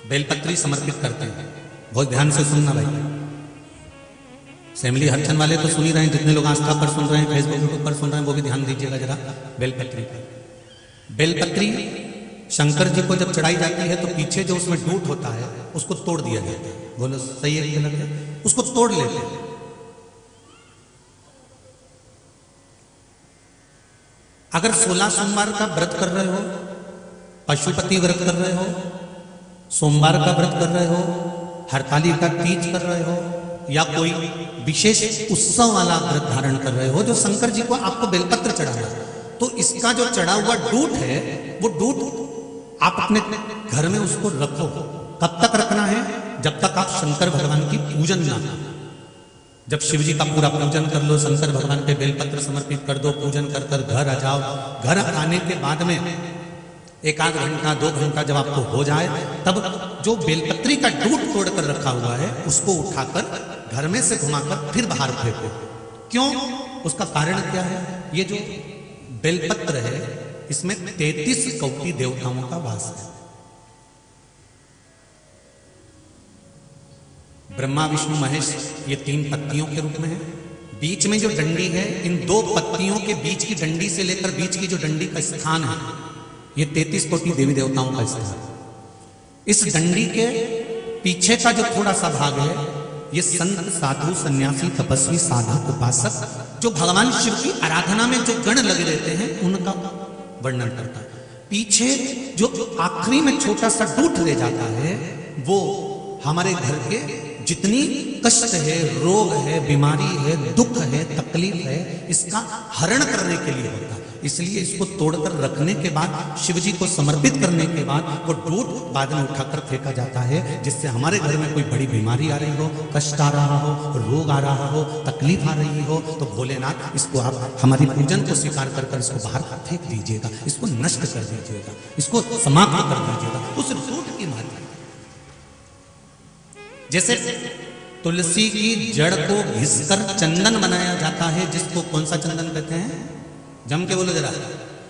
बेलपत्री समर्पित करते हैं। बहुत ध्यान से सुनना भाई, फैमिली हरचन वाले तो सुन ही रहे हैं, जितने लोग आस्था पर सुन रहे हैं, फेसबुक यूट्यूब पर सुन रहे हैं, वो भी ध्यान दीजिएगा जरा। बेलपत्री बेलपत्री शंकर जी को जब चढ़ाई जाती है तो पीछे जो उसमें डूट होता है उसको तोड़ दिया जाता है। बोलो सही है कि गलत है? उसको तोड़ लेते हैं। अगर 16 सोमवार का व्रत कर रहे हो, पशुपति व्रत कर रहे हो, सोमवार का व्रत कर रहे हो, हरताली का तीज कर रहे हो, या कोई विशेष उत्सव वाला व्रत धारण कर रहे हो जो शंकर जी को आपको बेलपत्र चढ़ाना है, तो इसका जो चढ़ा हुआ डूट है वो डूट आप अपने घर में उसको रखो। कब तक रखना है? जब तक आप शंकर भगवान की पूजन ना करो। जब शिव जी का पूरा पूजन कर लो, शंकर भगवान पे बेलपत्र समर्पित कर दो, पूजन कर कर घर आ जाओ। घर आने के बाद में 1 आध घंटा 2 घंटा जब आपको हो जाए, तब जो बेलपत्री का डूट तोड़ कर रखा हुआ है उसको उठाकर घर में से घुमाकर फिर बाहर फेंको। क्यों? उसका कारण क्या है? ये जो बेलपत्र है इसमें 33 कोटि देवताओं का वास है। ब्रह्मा विष्णु महेश ये 3 पत्तियों के रूप में है। बीच में जो डंडी है, इन 2 पत्तियों के बीच की डंडी से लेकर बीच की जो डंडी का स्थान है, ये 33 कोटि देवी देवताओं का स्थान है। इस डंडी के पीछे का जो थोड़ा सा भाग है, ये संत साधु सन्यासी तपस्वी साधक उपासक जो भगवान शिव की आराधना में जो गण लगे रहते हैं उनका वर्णन करता है। पीछे जो आखिरी में छोटा सा डूट रह जाता है वो हमारे घर के जितनी कष्ट है, रोग है, बीमारी है, दुख है, तकलीफ है, इसका हरण करने के लिए होता है। इसलिए इसको तोड़कर रखने के बाद, शिव जी को समर्पित करने के बाद वो डूट बाद में उठाकर फेंका जाता है, जिससे हमारे घर में कोई बड़ी बीमारी आ रही हो, कष्ट आ रहा हो, रोग आ रहा हो, तकलीफ आ रही हो, तो भोलेनाथ इसको आप हमारी पूजन को स्वीकार कर इसको बाहर फेंक दीजिएगा, इसको नष्ट कर दीजिएगा, इसको समाप्त कर दीजिएगा उस डूट की माध्यम। जैसे तुलसी की जड़ को घिसकर चंदन बनाया जाता है, जिसको कौन सा चंदन कहते हैं? जम के बोलो जरा,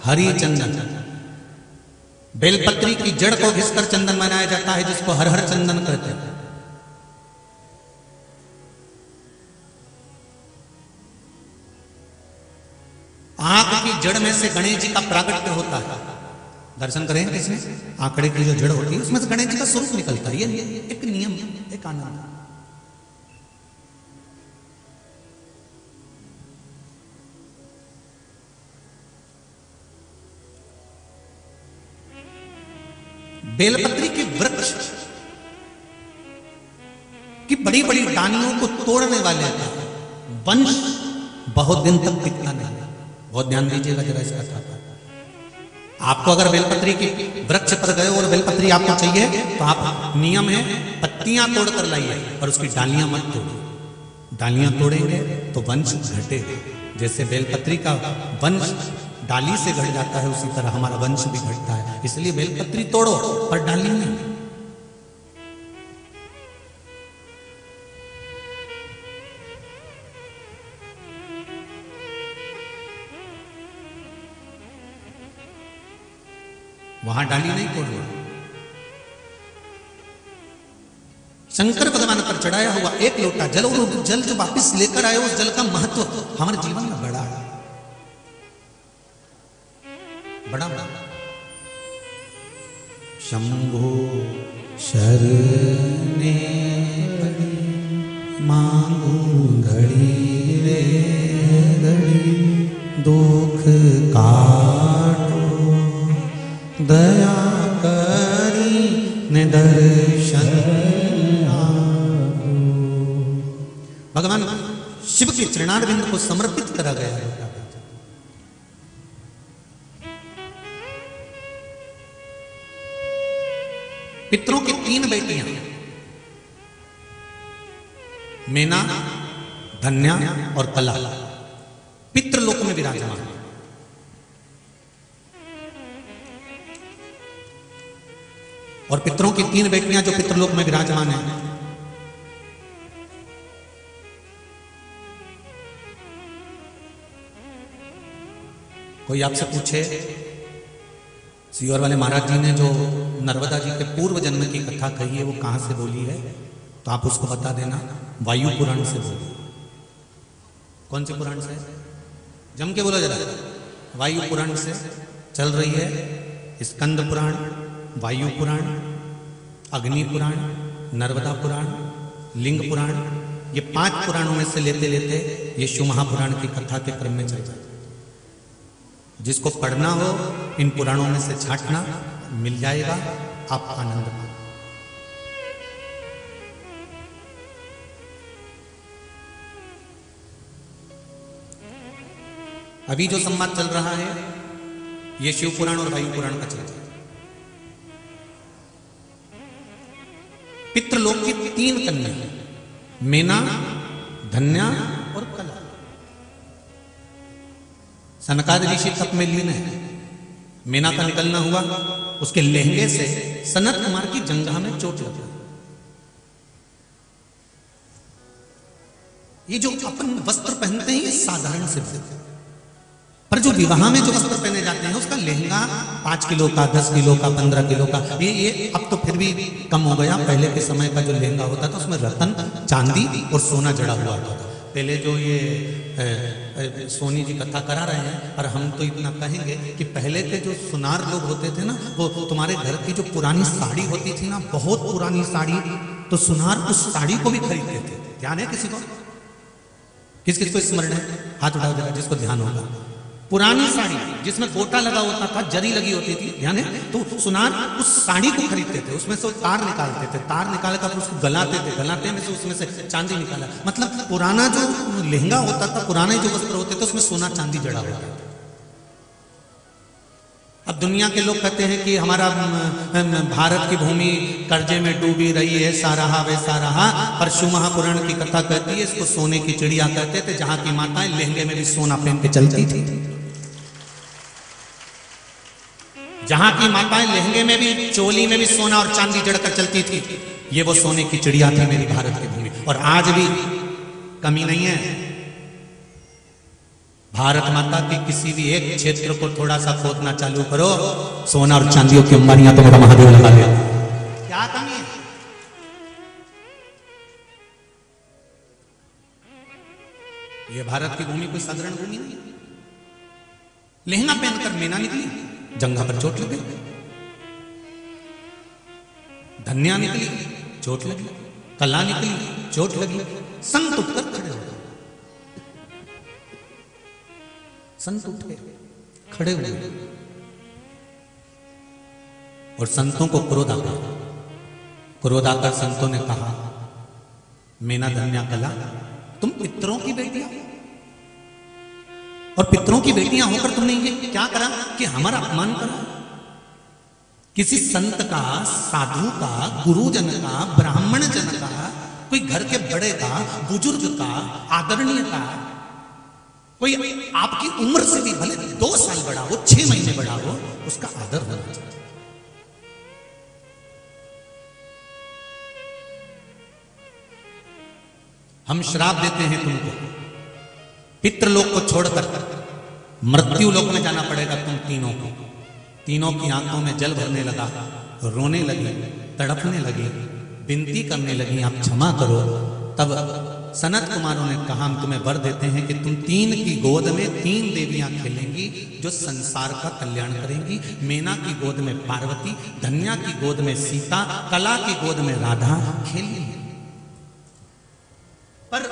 हरि चंदन। बेलपत्री की जड़ को घिसकर चंदन बनाया जाता है, जिसको हर हर चंदन कहते हैं। आंख की जड़ में से गणेश जी का प्रागट्य होता है। दर्शन करें इसमें आंकड़े की जो जड़ होती है उसमें से गणेश जी का स्वरूप निकलता है। ये एक नियम, एक आनंद। बेलपत्री के वृक्ष की बड़ी बड़ी डालियों को तोड़ने वाले का वंश बहुत दिन तक टिकता नहीं। बहुत ध्यान दीजिएगा जरा इस कथा पर। आपको अगर बेलपत्री की वृक्ष पर गए और बेलपत्री आपको चाहिए तो आप, नियम है, पत्तियां तोड़कर लाइए और उसकी डालियां मत तोड़िए। डालियां तोड़ेंगे तो वंश घटेगा। जैसे बेलपत्री का वंश डाली से घट जाता है, उसी तरह हमारा वंश भी घटता है। इसलिए बेलपत्री तोड़ो पर डाली नहीं। वहां डाली नहीं तोड़ो। शंकर भगवान पर चढ़ाया हुआ 1 लोटा जल, और जल जो वापिस लेकर आए उस जल का महत्व हमारे जीवन में बड़ा है, बड़ा बड़ा। शंभो शरणे मांगू घड़ी रे घड़ी, दुख काटो दया करी निदर्शन। भगवान शिव के चरणारविंद को समर्पित करा गया है। पितरों की 3 बेटियां मेना, धन्या और कला पितृलोक में विराजमान। और पितरों की 3 बेटियां जो पितृलोक में विराजमान है, कोई आपसे पूछे सीहोर वाले महाराज जी ने जो नर्मदा जी के पूर्व जन्म की कथा कही है वो कहाँ से बोली है, तो आप उसको बता देना। वायु पुराण से बोली। कौन से पुराण से? जम के बोलो जरा। वायु पुराण से चल रही है स्कंद पुराण, वायु पुराण, अग्नि पुराण, नर्मदा पुराण, लिंग पुराण। ये 5 पुराणों में से लेते लेते ये शिव महापुराण की कथा के क्रम में चल जाए। जिसको पढ़ना हो इन पुराणों में से छांटना, मिल जाएगा, आप आनंद पाओ। अभी जो संवाद चल रहा है ये शिव पुराण और वायु पुराण का चल रहा है। पितृलोक की 3 कन्या, मेना, धन्या और कला। सनकादिक ऋषि तप में लीन है। मेना का निकलना हुआ, उसके लहंगे से सनत कुमार की जंघा में चोट लगी। ये जो अपन वस्त्र पहनते हैं ये साधारण से वस्त्र, पर जो विवाह में जो वस्त्र पहने जाते हैं उसका लहंगा 5 किलो का, 10 किलो का, 15 किलो का। ये अब तो फिर भी कम हो गया। पहले के समय का जो लहंगा होता था उसमें रतन, चांदी और सोना जड़ा हुआ होता था। पहले जो ये सोनी जी कथा करा रहे हैं, और हम तो इतना कहेंगे कि पहले के जो सुनार लोग होते थे ना, वो तुम्हारे घर की जो पुरानी साड़ी होती थी ना, बहुत पुरानी साड़ी, तो सुनार उस साड़ी को भी खरीदते थे। ध्यान है किसी को? किस किस को स्मरण है? हाथ उठाओ जरा जिसको ध्यान होगा। पुरानी साड़ी जिसमें गोटा लगा होता था, जरी लगी होती थी, ध्यान है? तो सुनार उस साड़ी को खरीदते थे, उसमें से तार निकालते थे, तार निकाल कर उसको गलाते थे, गलाते में से उसमें से चांदी निकाला। मतलब पुराना जो लहंगा होता था, पुराने जो वस्त्र होते थे उसमें सोना चांदी जड़ा होता था। अब दुनिया के लोग कहते हैं कि हमारा भारत की भूमि कर्जे में डूबी रही है, ऐसा रहा वैसा रहा, पर शिव महापुराण की कथा कहती है इसको सोने की चिड़िया कहते थे, जहां की माताएं लहंगे में भी सोना पहन के चलती थी। जहां की माताएं लहंगे में भी, चोली में भी सोना और चांदी जड़कर चलती थी, ये वो सोने की चिड़िया थी मेरी भारत की भूमि। और आज भी कमी नहीं है। भारत माता की किसी भी एक क्षेत्र को थोड़ा सा खोदना चालू करो, सोना और चांदियों की अंबारियां तो मेरा महादेव लगा दिया। क्या कमी है? ये भारत की भूमि कोई साधारण भूमि नहीं। लहंगा पहनकर मेना निकली, जंघा पर चोट लगी। धन्या निकली, चोट लगी। कला निकली, चोट लगी। संत उठकर खड़े हो गए। संत उठे, खड़े हुए, और संतों को क्रोध आ गया। क्रोध आकर संतों ने कहा, मेना, धन्या, कला, तुम पितरों की बेटियां, और पितरों की बेटियां होकर तुमने ये क्या करा कि हमारा अपमान करा? किसी संत का, साधु का, गुरुजन का, ब्राह्मण जन का, कोई घर के बड़े का, बुजुर्ग का, आदरणीय का, कोई आपकी उम्र से भी भले 2 साल बड़ा हो, 6 महीने बड़ा हो, उसका आदर होना चाहिए। हम श्राप देते हैं तुमको, पितृलोक को छोड़कर मृत्यु लोक में जाना पड़ेगा तुम तीनों को। तीनों की आंखों में जल भरने लगा, रोने लगी, तड़पने लगी, विनती करने लगी, आप क्षमा करो। तब सनत कुमारों ने कहा, हम तुम्हें वर देते हैं कि तुम 3 की गोद में 3 देवियां खेलेंगी जो संसार का कल्याण करेंगी। मेना की गोद में पार्वती, धन्या की गोद में सीता, कला की गोद में राधा खेलेंगी। पर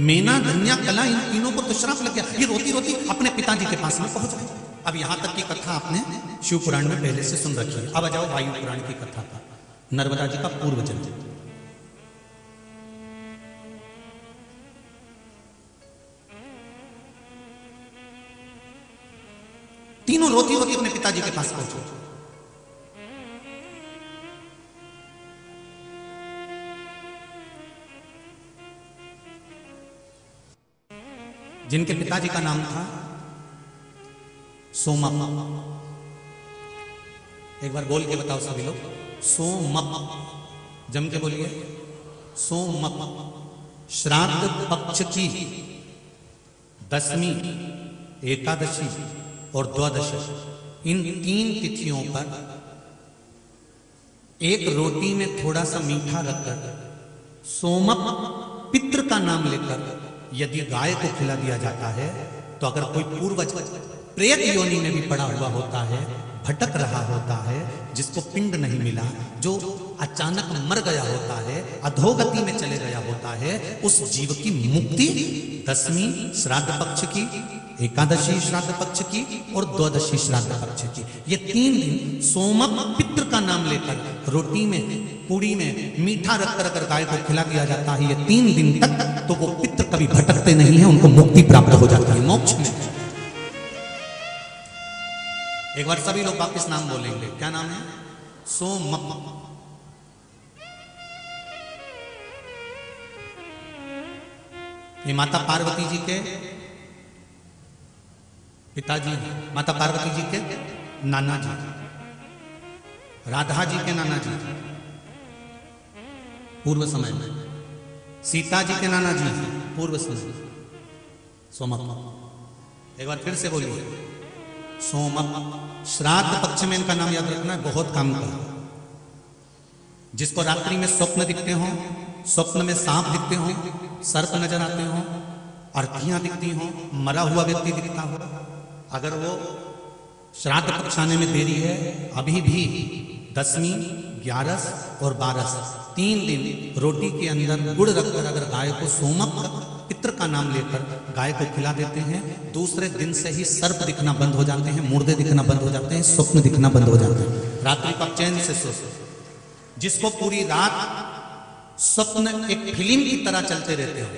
मेना, धन्या, कला, इन तीनों को तो श्राप लग गया। ये रोती रोती अपने पिताजी के पास में पहुंच गई। अब यहां तक की कथा आपने शिव पुराण में पहले से सुन रखी है। अब आ जाओ वायु पुराण की कथा का, नर्मदा जी का पूर्व जन्म। तीनों रोती रोती अपने पिताजी के पास पहुंचे। जिनके पिताजी का नाम था सोमप। एक बार बोल के बताओ सभी लोग, सोमप। जम के बोलिए, सोमप। श्राद्ध पक्ष की दशमी, एकादशी और द्वादशी, इन 3 तिथियों पर एक रोटी में थोड़ा सा मीठा रखकर सोमप पितृ का नाम लेकर यदि गाय को खिला दिया जाता है, तो अगर कोई पूर्वज प्रेत योनि में भी पड़ा हुआ होता है, भटक रहा होता है, जिसको पिंड नहीं मिला, जो अचानक मर गया होता है, अधोगति में चले गया होता है, उस जीव की मुक्ति दशमी श्राद्ध पक्ष की, एकादशी श्राद्ध पक्ष की और द्वादशी श्राद्ध पक्ष की, ये 3 दिन सोमप पितृ का नाम लेकर रोटी में, पूड़ी में मीठा रखकर अगर गाय को खिला दिया जाता है, ये 3 दिन तक, तो वो पितृ कभी भटकते नहीं है, उनको मुक्ति प्राप्त हो जाती है, मोक्ष में। एक बार सभी लोग वापिस नाम बोलेंगे, क्या नाम है? सोमप। ये माता पार्वती जी के पिताजी, माता पार्वती जी के नाना जी, राधा जी के नाना जी पूर्व समय में, सीता जी के नाना जी पूर्व समय, सोमप। एक बार फिर से बोलिए, सोमप। श्राद्ध पक्ष में इनका नाम याद रखना है, बहुत काम का। जिसको रात्रि में स्वप्न दिखते हो, स्वप्न में सांप दिखते हो, सर्प नजर आते हो, अर्थियां दिखती हो, मरा हुआ व्यक्ति दिखता हो, अगर वो श्राद्ध पक्ष आने में देरी है, अभी भी दशमी, 11 और 12, 3 दिन रोटी के अंदर गुड़ रखकर अगर गाय को सोमप पितृ का नाम लेकर गाय को खिला देते हैं, दूसरे दिन से ही सर्प दिखना बंद हो जाते हैं, मुर्दे दिखना बंद हो जाते हैं, स्वप्न दिखना बंद हो जाते हैं, रात्रि को चैन से सो। जिसको पूरी रात स्वप्न एक फिल्म की तरह चलते रहते हो,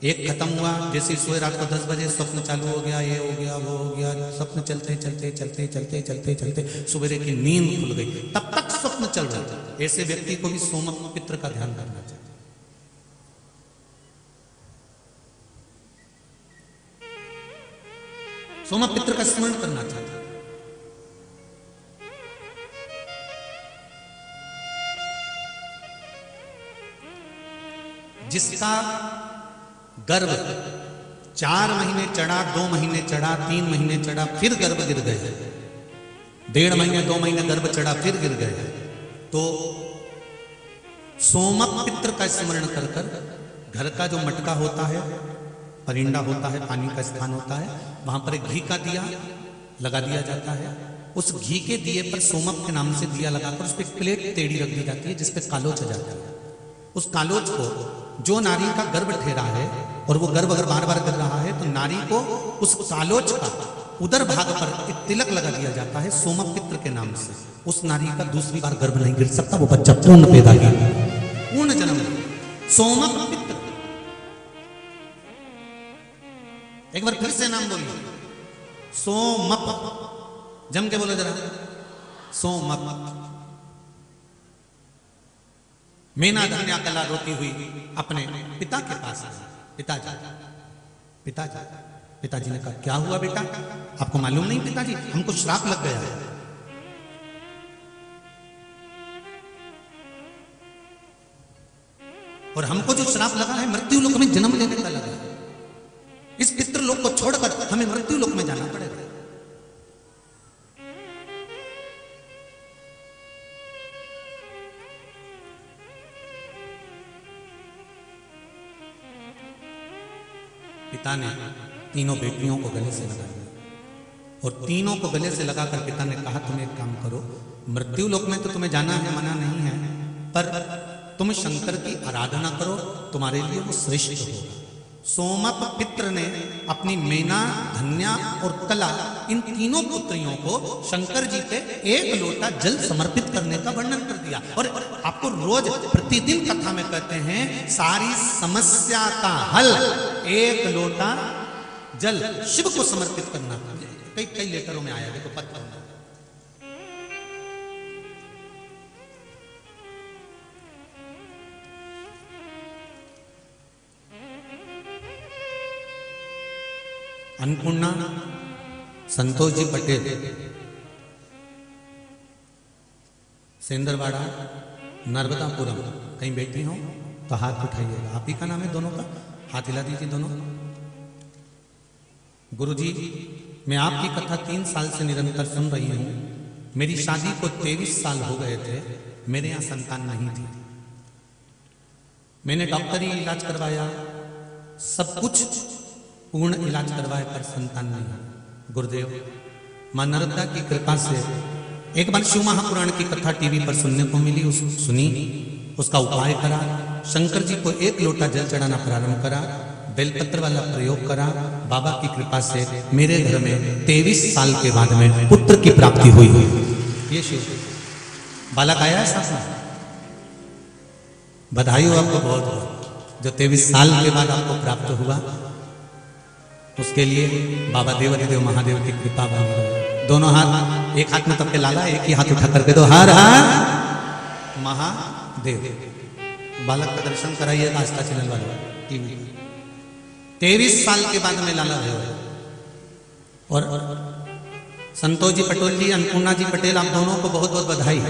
एक खत्म हुआ, जैसे सोए रात को 10 बजे स्वप्न चालू हो गया, ये हो गया, वो हो गया, स्वप्न चलते चलते चलते चलते चलते चलते सवेरे की नींद खुल गई, तब तक स्वप्न चल रहा था। ऐसे व्यक्ति को भी सोमप पितृ का ध्यान करना चाहिए। सोमप पितृ का स्मरण करना चाहता है। जिसका गर्भ 4 महीने चढ़ा, 2 महीने चढ़ा, 3 महीने चढ़ा, फिर गर्भ गिर गए, 1.5 महीने 2 महीने गर्भ चढ़ा, फिर गिर गए, तो सोमप पितृ का स्मरण कर कर घर का जो मटका होता है, परिंदा होता है, पानी का स्थान होता है, वहां पर एक घी का दिया लगा दिया जाता है। उस घी के दिए पर सोमप के नाम से दिया लगाकर उस पर एक प्लेट टेढ़ी रख दी जाती है, जिसपे कालोच आ जाता है। उस कालोच को जो नारी का गर्भ ठहरा है, और वो गर्भ अगर बार बार गिर रहा है, तो नारी को उस कालोच का उदर भाग पर एक तिलक लगा दिया जाता है सोमप पितृ के नाम से। उस नारी का दूसरी बार गर्भ नहीं गिर सकता, वो बच्चा पूर्ण पैदा किया, पूर्ण जन्म। सोमप पितृ। एक बार फिर से नाम बोलिए, सोमप। जम के बोलो जरा, सोमप। मीना धन्या कला रोती हुई अपने पिता के पास आई। पिताजी, पिताजी, पिताजी ने कहा, क्या हुआ बेटा? आपको मालूम नहीं पिताजी, हमको श्राप लग गया है। और हमको जो श्राप लगा है, मृत्यु लोक में जन्म लेने का लगा है। इस पितृलोक को छोड़कर हमें मृत्यु लोक में जाना पड़ेगा। पिता ने तीनों बेटियों को गले से लगा लिया, और तीनों को गले से लगाकर पिता ने कहा, तुम एक काम करो, मृत्यु लोक में तो तुम्हें जाना है, मना नहीं है, पर तुम शंकर की आराधना करो, तुम्हारे लिए वो श्रेष्ठ होगा। सोमप पितृ ने अपनी मेना, धन्या और कला, इन तीनों पुत्रियों को शंकर जी पे 1 लोटा जल समर्पित करने का वर्णन कर दिया। और आपको रोज प्रतिदिन कथा में कहते हैं, सारी समस्या का हल 1 लोटा जल शिव को समर्पित करना। कई लेटरों में आया, देखो पत्र में। अन्नपूर्णा संतोष जी पटेल, सेंदरवाड़ा, नर्मदापुरम, कहीं बैठी हो तो हाथ उठाइएगा। आप ही का नाम है दोनों का? हाथ हिला दीजिए दोनों। गुरुजी, मैं आपकी कथा 3 साल से निरंतर सुन रही हूं। मेरी शादी को 23 साल हो गए थे, मेरे यहां संतान नहीं थी। मैंने डॉक्टरी इलाज करवाया, सब कुछ पूर्ण इलाज करवाया, पर संतान नहीं। गुरुदेव, मां नर्मदा की कृपा से एक बार शिव महापुराण की कथा टीवी पर सुनने को मिली, सुनी, उसका उपाय करा, शंकर जी को 1 लोटा जल चढ़ाना प्रारंभ करा, बेलपत्र वाला प्रयोग करा। बाबा की कृपा से मेरे घर में 23 साल के बाद में पुत्र की प्राप्ति हुई। ये शिव बालक आया है साथ में, बधाई हो आपको बहुत बहुत। जो 23 साल के बाद आपको प्राप्त हुआ, उसके लिए बाबा देवाधिदेव महादेव की कृपा बनी रहे। दोनों हाथ, एक हाथ में तब के लाला, एक ही हाथ उठा करके दो, हर हर महादेव। बालक का दर्शन कराइए आस्था चैनल वाले टीवी। 23 साल के बाद में लाला हुए। और संतोष जी पटेल जी, अन्नपूर्णा जी पटेल, आप दोनों को बहुत बहुत बधाई।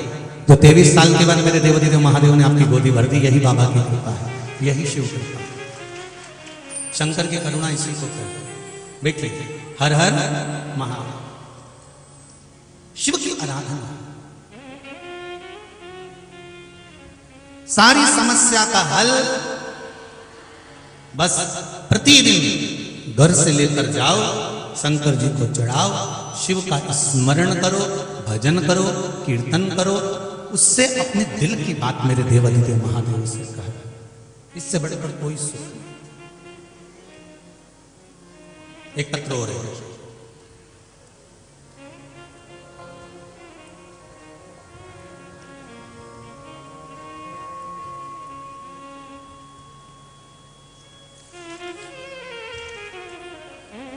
जो 23 साल के बाद मेरे देवाधिदेव महादेव ने आपकी गोदी भर दी, यही बाबा की कृपा है, यही शिव कृपा, शंकर की करुणा इसी को कहते हैं। बैठिए, हर हर महादेव। शिव की आराधना सारी समस्या का हल। बस प्रतिदिन घर से लेकर जाओ, शंकर जी को चढ़ाओ, शिव का स्मरण करो, भजन करो, कीर्तन करो, उससे अपने दिल की बात मेरे देवाधिदेव महादेव से कहो। इससे बड़े पर कोई सुख नहीं। एक पत्र और है।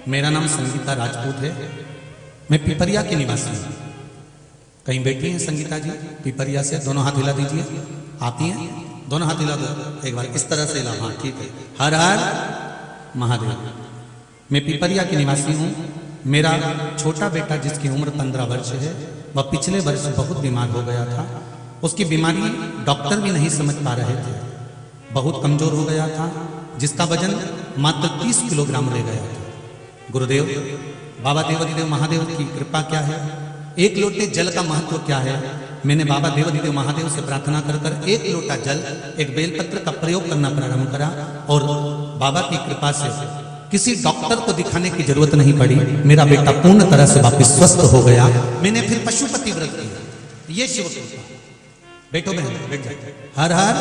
मेरा नाम संगीता राजपूत है, मैं पिपरिया की निवासी हूं। कहीं बैठी हैं संगीता जी पिपरिया से? दोनों हाथ हिला दीजिए। आती हैं? दोनों हाथ हिला दो एक बार, इस तरह से हिला। हाँ ठीक है, हर हर महादेव। मैं पिपरिया की निवासी हूं। मेरा छोटा बेटा जिसकी उम्र 15 वर्ष है, वह पिछले वर्ष बहुत बीमार हो गया था। उसकी बीमारी डॉक्टर भी नहीं समझ पा रहे थे, बहुत कमजोर हो गया था, जिसका वजन मात्र 30 किलोग्राम रह गया था। गुरुदेव बाबा देवाधिदेव महादेव की कृपा क्या है, 1 लोटे जल का महत्व क्या है, मैंने बाबा देवाधिदेव महादेव से प्रार्थना कर कर 1 लोटा जल, एक बेलपत्र का प्रयोग करना प्रारंभ करा, और बाबा की कृपा से किसी डॉक्टर को दिखाने की जरूरत नहीं पड़ी। मेरा बेटा पूर्ण तरह से वापस स्वस्थ हो गया। मैंने फिर पशुपति व्रत किया। ये शिव कृपा। बैठो बहन, बैठ जाए। हर हर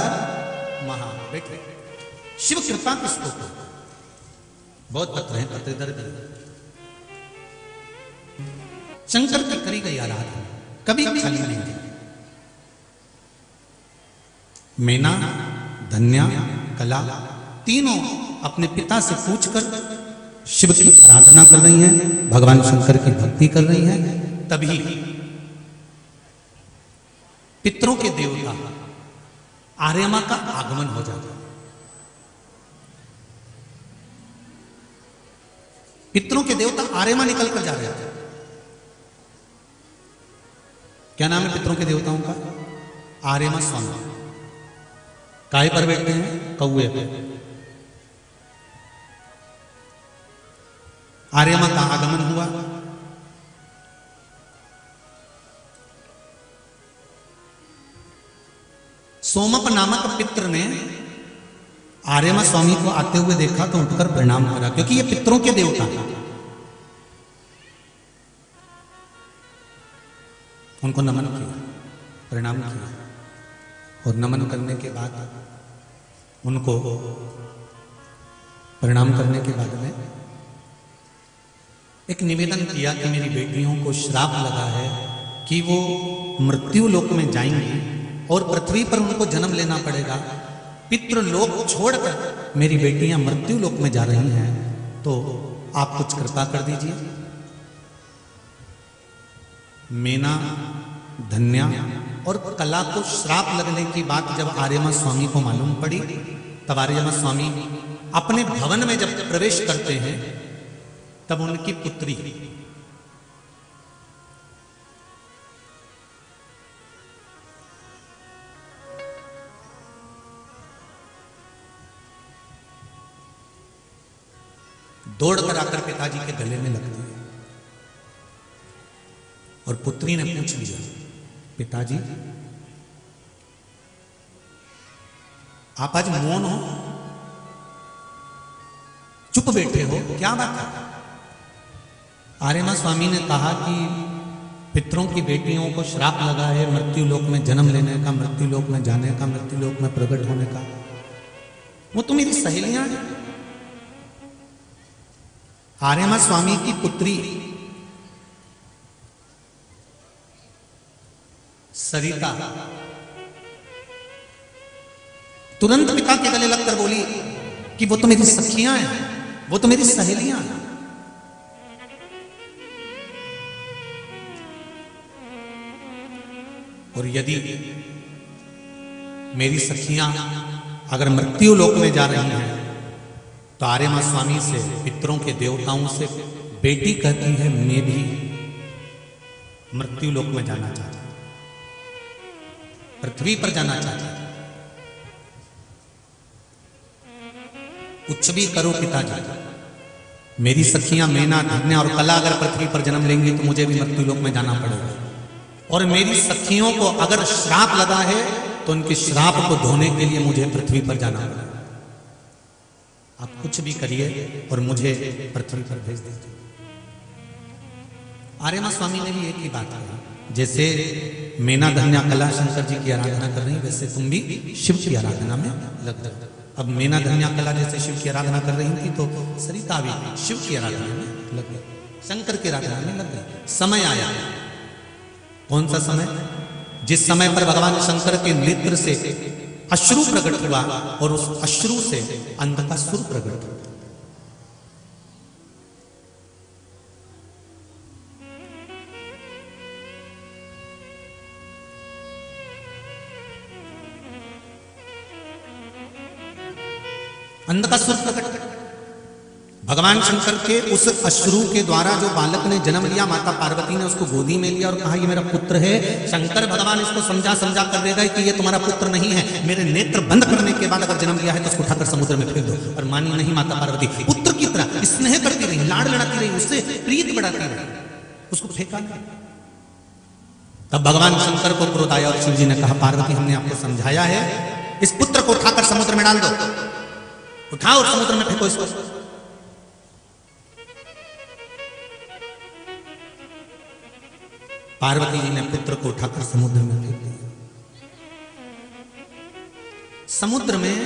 महा। बैठो। शिव कृपा किसको कहते हैं? बहुत पत्र हैं, पत्र इधर शंकर की करी गई आराधना कभी खाली नहीं गई। मेना, धन्या, कला तीनों अपने पिता से पूछकर शिव की आराधना कर रही हैं, भगवान शंकर की भक्ति कर रही हैं। तभी पितरों के देवता आर्यमा का आगमन हो जाता है। पितरों के देवता आर्यमा निकल कर जा रहे थे। क्या नाम है पितरों के देवताओं का? आर्यमा स्वामी। काय पर बैठते हैं? कौए पे। आर्यमा का आगमन हुआ। सोमप नामक पित्र ने आर्यमा स्वामी को आते हुए देखा तो उठकर प्रणाम करा, क्योंकि ये पितरों के देवता हैं। उनको नमन किया, प्रणाम किया, और नमन करने के बाद उनको प्रणाम करने के बाद में एक निवेदन किया कि मेरी बेटियों को श्राप लगा है कि वो मृत्यु लोक में जाएंगी और पृथ्वी पर उनको जन्म लेना पड़ेगा। पितृलोक छोड़कर मेरी बेटियां मृत्यु लोक में जा रही हैं, तो आप कुछ कृपा कर दीजिए। मेना, धन्या और कला को श्राप लगने की बात जब आर्यमा स्वामी को मालूम पड़ी, तब आर्यमा स्वामी अपने भवन में जब प्रवेश करते हैं, तब उनकी पुत्री दौड़कर आकर पिताजी के गले में लगती है और पुत्री ने पूछ लिया, पिताजी आप आज मौन हो, चुप बैठे हो, क्या बात है? आर्यमा स्वामी ने कहा कि पितरों की बेटियों को श्राप लगा है मृत्यु लोक में जन्म लेने का, मृत्यु लोक में जाने का, मृत्यु लोक में प्रकट होने का। वो तो मेरी सहेलियां हैं। आर्यमा स्वामी की पुत्री सरिता तुरंत पिता के गले लगकर बोली कि वो तो मेरी सखियां हैं, वो तो मेरी सहेलियां हैं। और यदि मेरी सखियां अगर मृत्यु लोक में जा रही हैं तो आर्यमा स्वामी से, पितरों के देवताओं से बेटी कहती है मैं भी मृत्यु लोक में जाना चाहता हूं, पृथ्वी पर जाना चाहता हूं। कुछ भी करो पिताजी, मेरी सखियां मेना, धन्या और कला अगर पृथ्वी पर जन्म लेंगी तो मुझे भी मृत्यु लोक में जाना पड़ेगा। और मेरी सखियों को अगर श्राप लगा है तो उनके श्राप को धोने के लिए मुझे पृथ्वी पर जाना पड़ेगा। आप कुछ भी करिए और मुझे पृथ्वी पर भेज दीजिए। आर्यमा स्वामी ने भी एक ही बात कही, जैसे मेना, धन्या, कला शंकर जी की आराधना कर रही वैसे तुम भी शिव की आराधना में लग जाओ। अब मेना, धन्या, कला जैसे शिव की आराधना कर रही थी तो सरिता भी शिव की आराधना में लग गई, शंकर की आराधना में लग गई। समय आया, कौन सा समय? जिस समय पर भगवान शंकर के नेत्र से अश्रु प्रकट हुआ और उस अश्रु से अंधकासुर प्रकट हुआ। अंधकासुर प्रकट, भगवान शंकर के उस अश्रु के द्वारा जो बालक ने जन्म लिया, माता पार्वती ने उसको गोदी में लिया और कहा ये मेरा पुत्र है। शंकर भगवान इसको समझा समझा कर देगा कि ये तुम्हारा पुत्र नहीं है, मेरे नेत्र बंद करने के बाद अगर जन्म लिया है तो उसको उठाकर समुद्र में फेंक दो। और मानी नहीं माता पार्वती, पुत्र की तरह स्नेह करती रही, लाड़ लड़ाती रही, उससे प्रीत बढ़ाती रही, उसको फेंका नहीं। तब भगवान शंकर को क्रोध आया और शिव जी ने कहा पार्वती हमने आपको समझाया है, इस पुत्र को उठाकर समुद्र में डाल दो, उठाओ और समुद्र में फेंको इसको। पार्वती जी ने पुत्र को उठाकर समुद्र में फेंक दिया। समुद्र में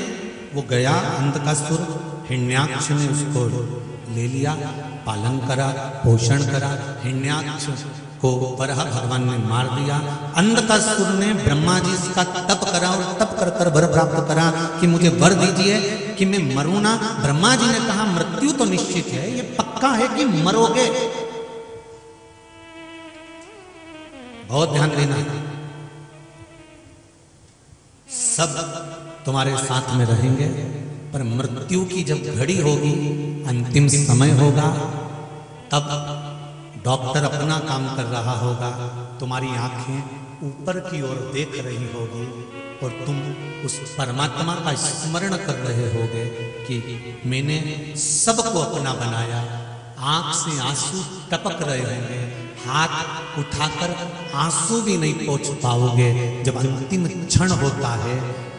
वो गया, अंधकासुर, हिरण्याक्ष ने उसको ले लिया, पालन करा, पोषण करा। हिरण्याक्ष को वराह भगवान ने मार दिया। अंधकासुर ने ब्रह्मा जी का तप करा और तप कर कर वर प्राप्त करा कि मुझे वर दीजिए कि मैं मरूं ना। ब्रह्मा जी ने कहा मृत्यु तो निश्चित है, ये पक्का है कि मरोगे। बहुत ध्यान देना, सब तुम्हारे साथ में रहेंगे, पर मृत्यु की जब घड़ी होगी, अंतिम समय होगा, तब डॉक्टर अपना काम कर रहा होगा, तुम्हारी आंखें ऊपर की ओर देख रही होगी और तुम उस परमात्मा का स्मरण कर रहे होगे कि मैंने सबको अपना बनाया। आंख से आंसू टपक रहे होंगे, हाथ उठाकर आंसू भी नहीं पोंछ पाओगे। जब अंतिम क्षण होता है,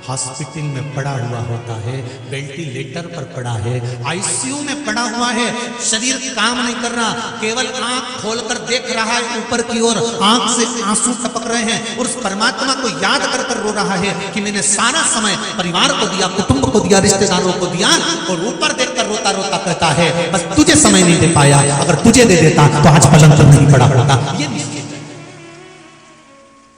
हॉस्पिटल में पड़ा हुआ होता है, वेंटिलेटर पर पड़ा है, आईसीयू में पड़ा हुआ है, शरीर काम नहीं कर रहा, केवल आंख खोलकर देख रहा है ऊपर की ओर, आंख से आंसू टपक रहे हैं और उस परमात्मा को याद कर कर रो रहा है कि मैंने सारा समय परिवार को दिया, कुटुंब को दिया, रिश्तेदारों को दिया, और ऊपर देखकर रोता रोता कहता है बस तुझे समय नहीं दे पाया, अगर तुझे दे देता तो आज पलंग पर नहीं पड़ा होता। ये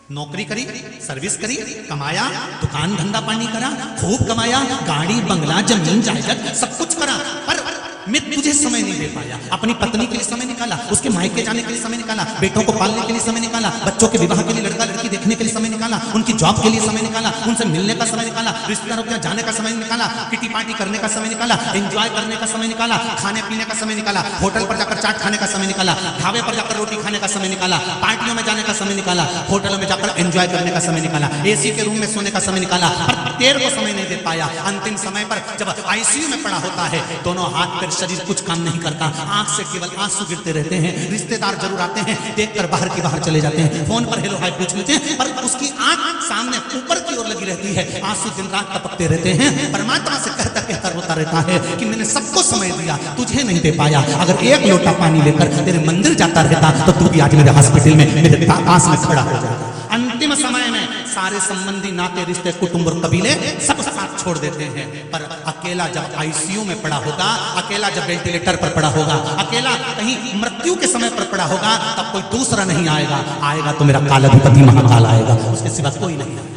नौकरी करी, सर्विस करी, कमाया, दुकान धंधा पानी करा, खूब कमाया, गाड़ी बंगला जमीन जायदाद सब कुछ करा, पर मैं तुझे समय नहीं दे पाया। अपनी पत्नी के लिए समय निकाला, उसके मायके जाने के लिए समय निकाला, बेटों को पालने के लिए समय निकाला, बच्चों के विवाह के लिए, लड़का लड़की देखने के लिए समय निकाला, उनकी जॉब के लिए समय निकाला, उनसे मिलने का समय निकाला, रिश्तेदारों के यहाँ जाने का समय निकाला, किटी पार्टी करने का समय निकाला, एंजॉय करने का समय निकाला, खाने पीने का समय निकाला, होटल पर जाकर चाट खाने का समय निकाला, ढाबे पर जाकर रोटी खाने का समय निकाला, पार्टियों में जाने का समय निकाला, होटलों में जाकर एंजॉय करने का समय निकाला, एसी के रूम में सोने का समय निकाला, पर तेरे को समय नहीं दे पाया। अंतिम समय पर जब आईसीयू में पड़ा होता है, दोनों हाथ पैर शरीर कुछ काम नहीं करता, आंख से केवल आंसू गिरते रहते हैं, रिश्तेदार जरूर आते हैं, देखकर बाहर की बाहर चले जाते हैं, फोन पर हेलो हाय पूछ लेते हैं, पर उसकी आंख सामने ऊपर की ओर लगी रहती है, आंसू दिन रात टपकते रहते हैं। परमात्मा से कहता कहता रोता रहता है कि मैंने सबको समय दिया, तुझे नहीं दे पाया। अगर एक लोटा पानी लेकर तेरे मंदिर जाता रहता तो तू भी आज मेरे हॉस्पिटल में मेरे पास में खड़ा हो जाता। अंतिम समय में सारे संबंधी, नाते, रिश्ते, कुटुंब और कबीले सब साथ छोड़ देते हैं, पर अकेला जब आईसीयू में पड़ा होगा, अकेला जब वेंटिलेटर पर पड़ा होगा, अकेला कहीं मृत्यु के समय पर पड़ा होगा, तब कोई दूसरा नहीं आएगा। आएगा तो मेरा कालाधिपति महाकाल आएगा, उसके सिवा कोई नहीं आएगा,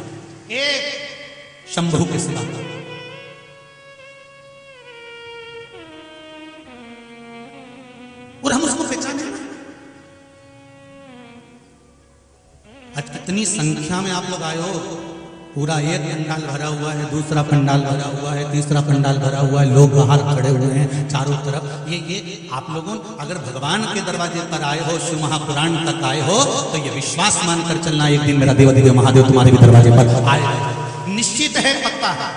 एक शंभू के सिवा। और हम उसको पहचाने। आज कितनी संख्या में आप लोग आए हो, पूरा एक पंडाल भरा हुआ है, दूसरा पंडाल भरा हुआ है, तीसरा पंडाल भरा हुआ है, लोग बाहर खड़े हुए हैं चारों तरफ। ये आप लोगों अगर भगवान के दरवाजे पर आए हो, शिव महापुराण तक आए हो, तो ये विश्वास मानकर चलना एक दिन मेरा देवाधिदेव महादेव तुम्हारे भी दरवाजे पर आए। निश्चित है, पक्का है,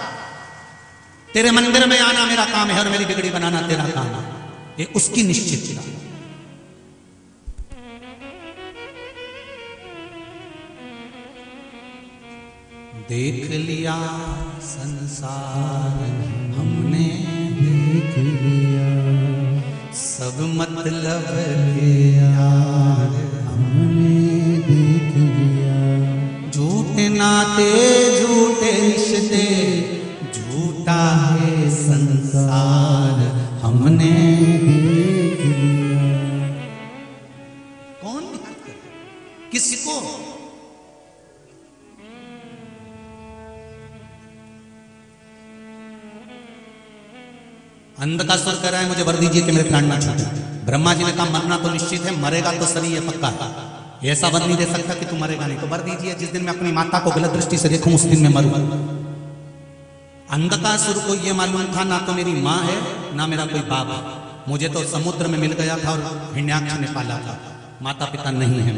तेरे मंदिर में आना मेरा काम है और मेरी बिगड़ी बनाना तेरा काम है, ये उसकी निश्चितता। देख लिया संसार हमने, देख लिया सब मतलब के यार हमने, देख लिया झूठे नाते झूठे रिश्ते, झूठा है संसार हमने देख लिया। कौन किसको? अंधकासुर कह रहा है मुझे वर दीजिए कि मेरे प्राण ना छूटे। ब्रह्मा जी ने कहा मरना तो निश्चित है, मरेगा तो सही है, पक्का है, ऐसा वर नहीं दे सकता कि तू मरेगा नहीं, तो वर दीजिए जिस दिन मैं अपनी माता को गलत दृष्टि से देखूं उस दिन मैं मरूं। अंधकासुर को यह मालूम था ना तो मेरी माँ है ना मेरा कोई बाप है, मुझे तो समुद्र में मिल गया था और हिरण्याक्ष ने पाला था, माता पिता नहीं है।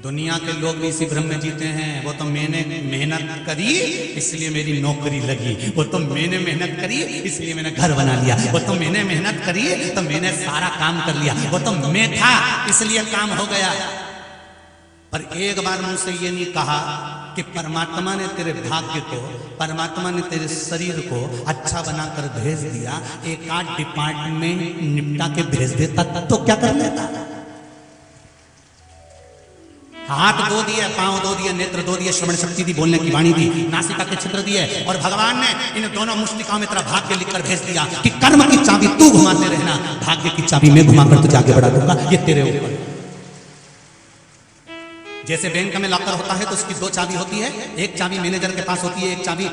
दुनिया के लोग भी इसी भ्रम में जीते हैं, वो तो मैंने मेहनत करी इसलिए मेरी नौकरी लगी, वो तो मैंने मेहनत करी इसलिए मैंने घर बना लिया, वो तो मैंने मेहनत करी तो मैंने सारा काम कर लिया, वो तो मैं था इसलिए काम हो गया। पर एक बार मुझसे ये नहीं कहा कि परमात्मा ने तेरे भाग्य को, परमात्मा ने तेरे शरीर को अच्छा बनाकर भेज दिया, एक आध डिपार्टमेंट निपटा के भेज देता तो क्या कर लेता? हाथ दो दिए, पांव दो दिए, नेत्र दो दिए, श्रवण शक्ति दी, बोलने की वाणी दी, नासिका के छिद्र दिए, और भगवान ने इन दोनों मुष्टिकाओं में तेरा भाग्य लिखकर भेज दिया कि कर्म की चाबी तू घुमाते रहना, भाग्य की चाबी मैं घुमाकर तुझे आगे बढ़ा दूंगा, ये तेरे ऊपर। जैसे बैंक में लॉकर होता है तो उसकी दो चाबी होती है, एक चाबी मैनेजर के पास होती है, एक चाबी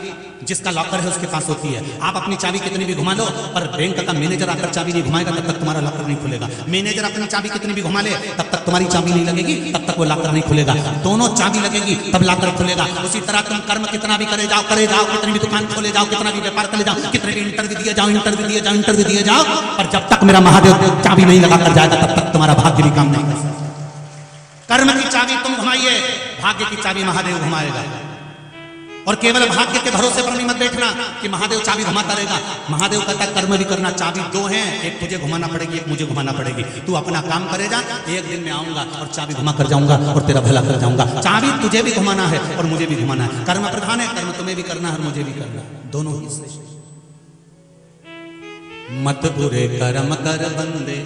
जिसका लॉकर है उसके पास होती है। आप अपनी चाबी कितनी भी घुमा लो, पर बैंक का मैनेजर आकर चाबी नहीं घुमाएगा तब तक तुम्हारा लॉकर नहीं खुलेगा। मैनेजर अपनी चाबी कितनी भी घुमा ले तब तक तुम्हारी चाबी नहीं लगेगी, तब तक वो लॉकर नहीं खुलेगा। दोनों चाबी लगेगी तब लॉकर खुलेगा। उसी तरह तुम कर्म कितना भी करे जाओ, कितनी भी दुकान खोले जाओ, कितना भी व्यापार करे जाओ, कितने भी इंटरव्यू दिए जाओ, इंटरव्यू दिए जाओ, पर जब तक मेरा महादेव चाबी नहीं लगाकर जाएगा तब तक तुम्हारा भाग्य भी काम नहीं कर सकता। कर्म की चाबी तुम घुमाइए, भाग्य की चाबी महादेव घुमाएगा। और केवल भाग्य के भरोसे पर नहीं मत बैठना कि महादेव चाबी घुमाता रहेगा। महादेव कहता कर्म भी करना, चाबी दो हैं, एक तुझे घुमाना पड़ेगी, एक मुझे घुमाना पड़ेगी। तू अपना काम करेगा, एक दिन में आऊंगा और चाबी घुमा कर जाऊंगा और तेरा भला कर जाऊंगा। चाबी तुझे भी घुमाना है और मुझे भी घुमाना है। कर्म प्रधान है, कर्म तुम्हें भी करना है और मुझे भी करना है, दोनों ही श्रेष्ठ। मत बुरे कर्म कर बंदे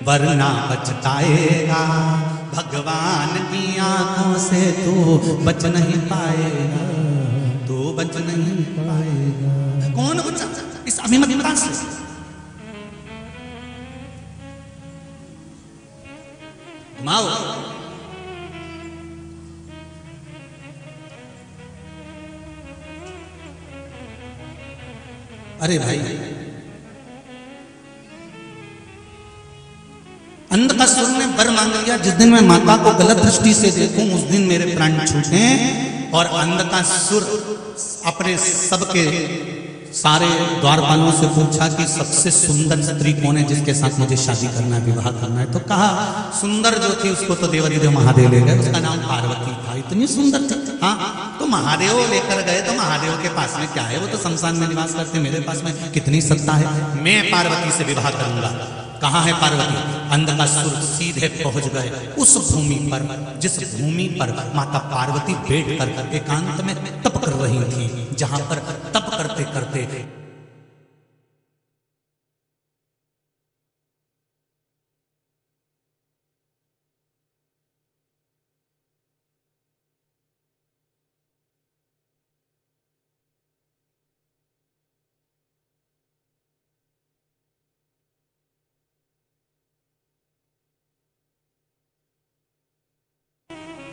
वरना पछताएगा, भगवान की आंखों से तू बच नहीं पाएगा, तू बच नहीं पाएगा। कौन बचा इस अभिमतता से? घुमाओ। अरे भाई, अंधकासुर ने वर मांग लिया जिस दिन मैं माता को गलत दृष्टि से देखूं उस दिन मेरे प्राण छूटे। और अंधकासुर अपने सबके सारे द्वारपालों से पूछा कि सबसे सुंदर स्त्री कौन है जिसके साथ मुझे शादी करना है, विवाह करना है। तो कहा सुंदर जो थी उसको तो देवाधिदेव महादेव ले गए, उसका नाम पार्वती था, इतनी सुंदर थी। हाँ, तो महादेव लेकर गए तो महादेव के पास में क्या है, वो तो शमशान में निवास करते, मेरे पास में कितनी सत्ता है। मैं पार्वती से विवाह करूंगा। कहाँ है पार्वती? अंधकासुर सीधे पहुंच गए उस भूमि पर जिस भूमि पर माता पार्वती बैठ कर एकांत में तप कर रही थी, जहां पर तप करते करते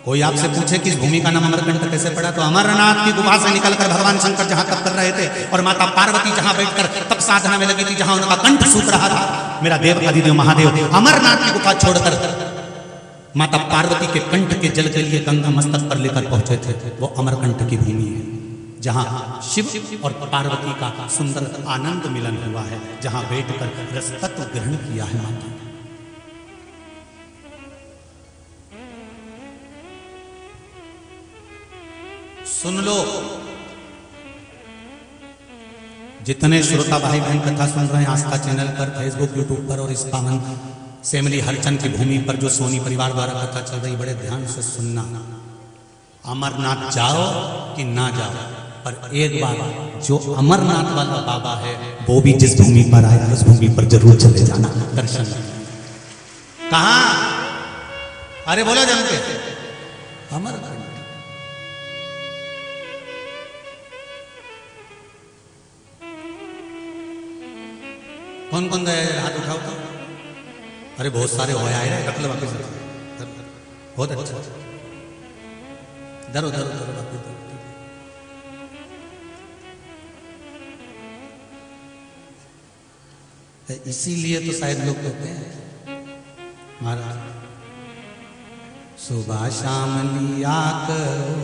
कोई आपसे पूछे कि इस भूमि का नाम अमरकंटक कैसे पड़ा, तो अमरनाथ की गुफा से निकलकर भगवान शंकर जहां तप कर रहे थे और माता पार्वती जहां बैठकर तप साधना में लगी थी, जहां उनका कंठ सूख रहा था, मेरा देव अधिदेव महादेव अमरनाथ की गुफा छोड़कर माता पार्वती के कंठ के जल के लिए गंगा मस्तक पर लेकर पहुंचे थे। वो अमरकंटक की भूमि है जहां शिव और पार्वती का सुंदर आनंद मिलन हुआ है, जहां बैठकर रसतत्व ग्रहण किया है माता। सुन लो, जितने श्रोता भाई बहन कथा सुन रहे हैं आस्था चैनल पर, फेसबुक, यूट्यूब पर और इस पावन सेमली हरचंद की भूमि पर जो सोनी परिवार द्वारा कथा चल रही, बड़े ध्यान से सुनना। अमरनाथ जाओ कि ना जाओ, पर एक बार जो अमरनाथ वाला बाबा है वो भी जिस भूमि पर आया उस भूमि पर जरूर चले जाना, दर्शन। कहा? अरे बोलो जम के, अमरनाथ। कौन कौन गया है? हाथ उठाओ तो। अरे बहुत सारे हो आए, रख लो वापिस, बहुत अच्छा। धरो धरो धरो वापिस। इसीलिए तो शायद लोग कहते हैं महाराज सुबह शाम लिया करो